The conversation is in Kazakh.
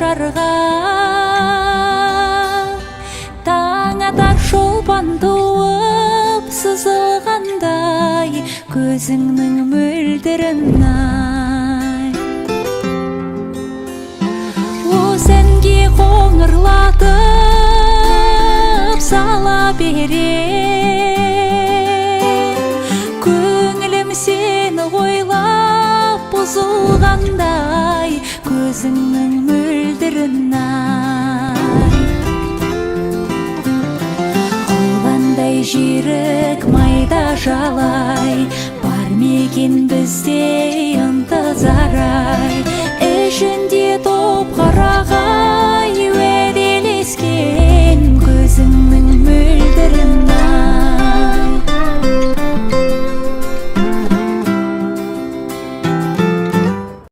жарға таң атар шолпан туып сызылғандай көзіңнің мөлдірін ай. Осы әнге қоңырлатып сала берем, көңілім сені ойлап бұзылғандай көзіңнің мөлдірін ай. Қолғандай жүйрік майда жалай, бар мекен бізде ынтызар ай. Ішінде топ қараға